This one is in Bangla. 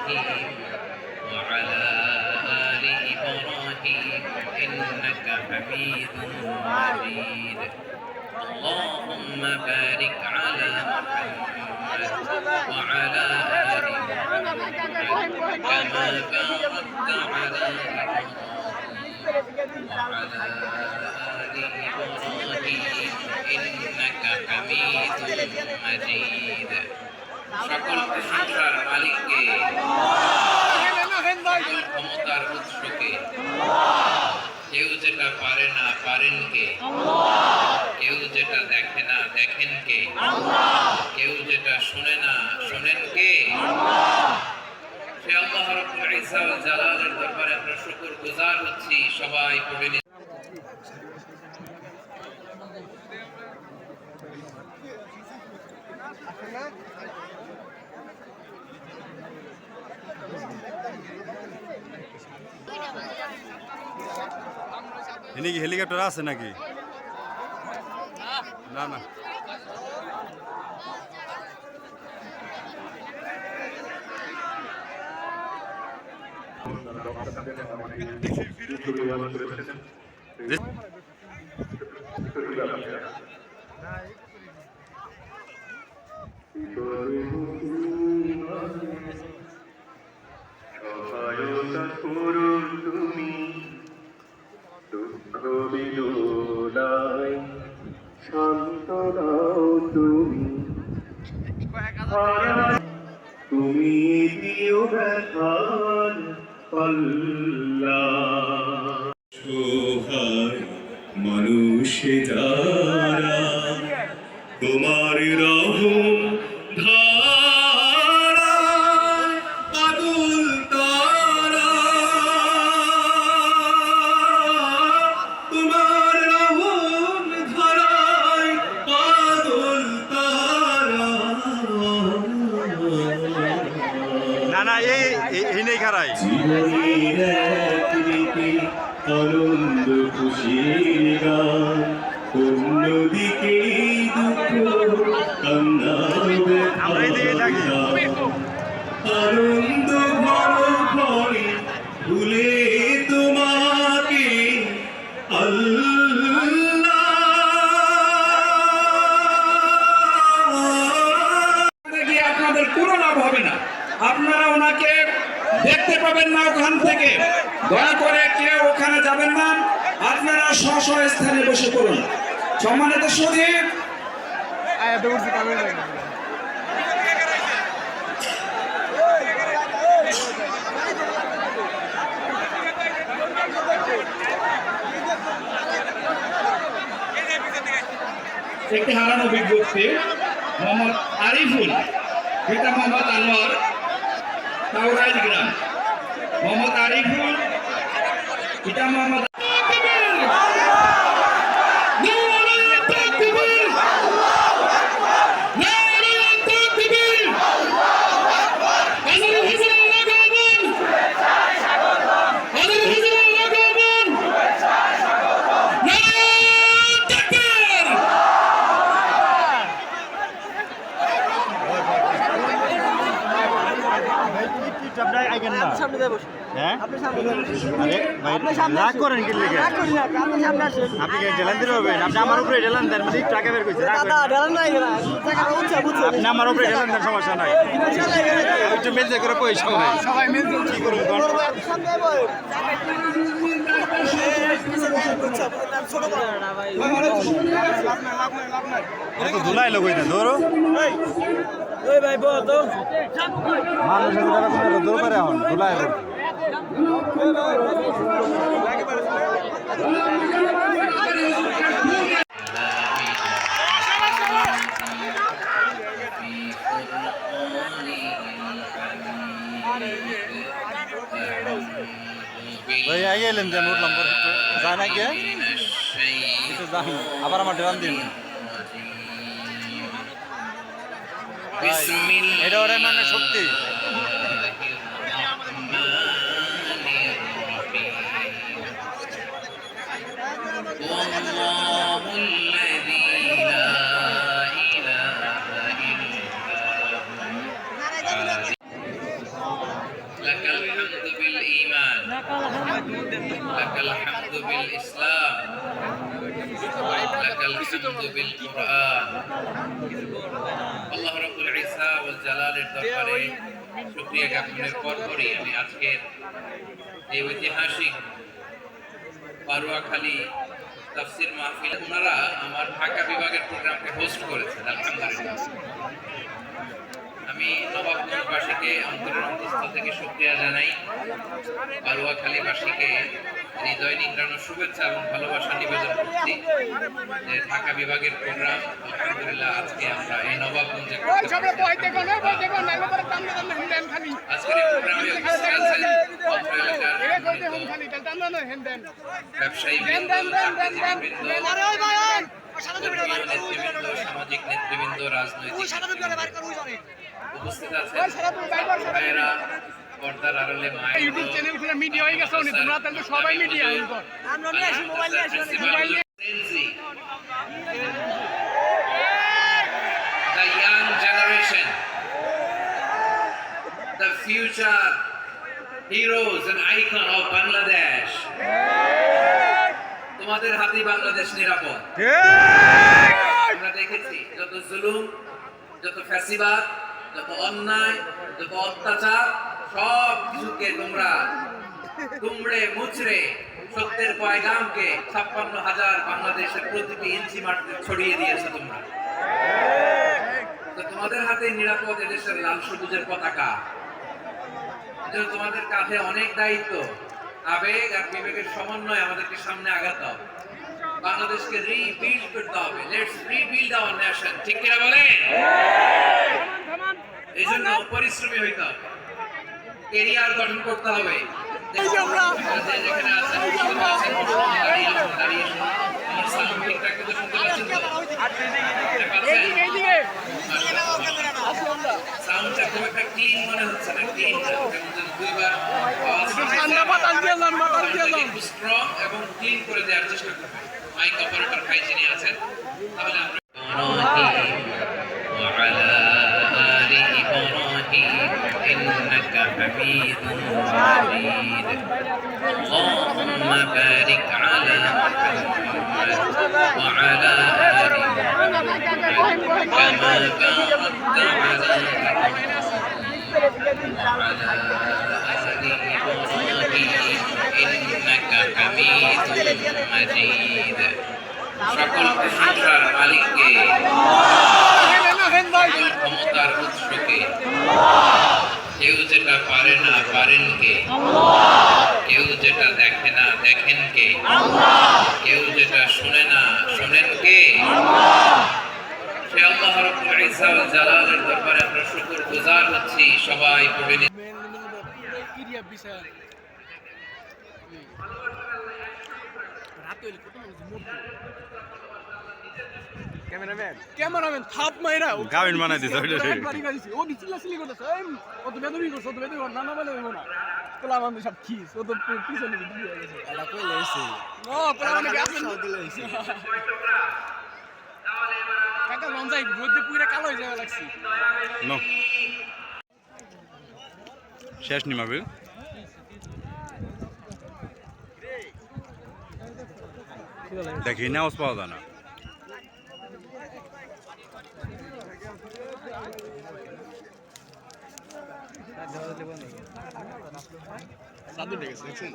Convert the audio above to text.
إبراهيم وعلى آل إبراهيم إنك حميد مجيد اللهم بارك على محمد وعلى آل محمد كما باركت على إبراهيم وعلى آل إبراهيم إنك حميد مجيد সকল প্রশংসার মালিককে, সকল ক্ষমতার উৎসকে, কেউ যেটা পারে না পারেন কে, কেউ যেটা দেখে না দেখেন কে, কেউ যেটা শুনে না শোনেন কে, সে আল্লাহ রাব্বুল ইজ্জত ওয়াল জালালের দরবারে আমরা শুকরগুজার হচ্ছি। সবাই পড়ে এনে কি হেলিকপ্টার আছে নাকি? না না, সহায়তা করুন তুমি দুঃখ বিদুলায়, শান্ত দাও তুমি, তুমি দিও ব্যথার পাল্লা। সোহায় মানুষে যারা তোমার রহম ধারা পাগল তারা, তোমার রহম ধারায় পাগল তারা। না না, এই নেই খারাই জীবনের এক রীতি আনন্দ খুশির গান, অন্যদিকে দুঃখ কান্না আমরা এদিকে থাকি। আনন্দ ঘন ঘরে ভুলে তোমাকে আল্লাহ। আপনাদের কোনো লাভ হবে না, আপনারা ওনাকে দেখতে পাবেন না ওখান থেকে। দয়া করে কেউ ওখানে যাবেন না, আপনারা স্ব স্ব স্থানে বসে পড়ুন। সম্মানিত সুধী, একটি হারানো বিজ্ঞপ্তি। মোহাম্মদ আরিফুল পিতা মোহাম্মদ আনোয়ার, তাওরাইল গ্রাম। মোহাম্মদ আরিফুল পিতা মোহাম্মদ রাগ করেন কি লেগে? আপনি ঢেলান দিতে পারবেন? আপনি আমার উপরে ঢেলান দেন, মানে টাকা বের করছে। আপনি আমার উপরে ঢেলান দেন, সমস্যা নাই। একটু মেজে করে পয়সা হয়, সবাই মেজে কি করুন। ধুলাই লোক ধরো মানুষের দৌড় করে এখন ধুলাই লোক। ভাই আগে এলেন যে উঠলাম যায় না গিয়ে আবার আমার ড্রাম দিন। এটা ওরা মানে সত্যি লাকাল হামদু বিল ঈমান, লাকাল হামদু বিল ইসলাম, লাকাল হামদু বিল কুরআন। আল্লাহ রাব্বুল ইজ্জা ওয়াল জালালের দরবারে শুকরিয়া জ্ঞাপনের পরপরই আমি আজকের এই ঐতিহাসিক বারুয়াখালী তাফসীর মাহফিল, ওনারা আমার ঢাকা বিভাগের প্রোগ্রামকে হোস্ট করেছেন, আলহামদুলিল্লাহ। আমি নবাবগঞ্জবাসীকে অন্তরের অন্তঃস্থল থেকে শুকরিয়া জানাই, বারুয়াখালীবাসীকে হৃদয় নিংড়ানো শুভেচ্ছা এবং ভালোবাসা নিবেদন করছি যে ঢাকা বিভাগের প্রোগ্রাম আলহামদুলিল্লাহ আজকে আমরা এই নবাবগঞ্জে আজকের এই প্রোগ্রামে উপস্থিত আছেন অত্র এলাকার ব্যবসায়ী নেতৃবৃন্দ, সামাজিক নেতৃবৃন্দ, রাজনৈতিক উপস্থিত আছেন ভাইয়েরা, পর্দার আড়ালে মায়ের ইউটিউব চ্যানেল খুলে মিডিয়া হয়ে গেছে তোমরা তাহলে সবাই মিডিয়া আমরা নিয়ে আসি মোবাইল নিয়ে আসি the young generation, the future heroes and icon of Bangladesh. তোমাদের হাতেই বাংলাদেশ নিরাপদ। আমরা দেখেছি যত জুলুম, যত ফ্যাসিবাদ, যত অন্যায়, যত অত্যাচার, সব কিছুকে তোমরা কুমড়ে মুচড়ে সত্যের পয়গামকে 56,000 বাংলাদেশের প্রতিটি ইঞ্চি মাটিতে ছড়িয়ে দিয়েছো তোমরা। তো তোমাদের হাতে নিরাপদ এদেশের লাল সবুজের পতাকা। এজন্য তোমাদের কাঁধে অনেক দায়িত্ব, আবেগ আর বিবেকের সমন্বয়ে আমাদেরকে সামনে আগাতে হবে। বাংলাদেশকে রিবিল্ড করতে হবে। Let's rebuild hour nation. ঠিক কিনা বলেন? এই জন্য পরিশ্রমী হইতে হবে, কেরিয়ার গঠন করতে হবে। যেখানে আছেন দাঁড়িয়ে আমার সাউন্ড ঠিকঠাক মতো শুনতে পাচ্ছেন তো? সাউন্ডটা খুব একটা ক্লিন মনে হচ্ছে না, ক্লিন না, দুইবার স্ট্রং এবং ক্লিন করে দেওয়ার চেষ্টা করবেন। মাইক অপারেটর ভাই যিনি আছেন, তাহলে আমরা وعلى آل إبراهيم إنك حميد مجيد اللهم بارك على محمد وعلى آل محمد كما باركت على وعلى آل إبراهيم إنك حميد مجيد সকল প্রশংসার মালিককে, ক্ষমতার উৎসকে, কেউ যেটা পারে না পারেন কে, কেউ যেটা দেখে না দেখেন কে, কেউ যেটা শুনে না শোনেন কে, সে আল্লাহ রাব্বুল ইজ্জা ওয়াল জালালের দরবারে আমরা শুকরগুজার হচ্ছি। সবাই পড়ে নিন। ক্যামেরাম্যান থাপ মাইরা গাবিন বানাই দিছে ওইটা বাড়ি গাইছে ও বিচিলা সিলি করতেছে ও তো বেদবি করছে ও তো বেদবি না না বলে হইব না পোলা মানে সব খিস ও তো পিছনে দিয়ে গেছে এটা কই লইছে ও পোলা মানে গাছে সাউদি লইছে কাকা লঞ্জাই রোদে পুরা কালো হয়ে যাওয়া লাগছে নো শেষ নিমাবে দেখি না ওস পাওয়া যায় না সাদু দেখেছেন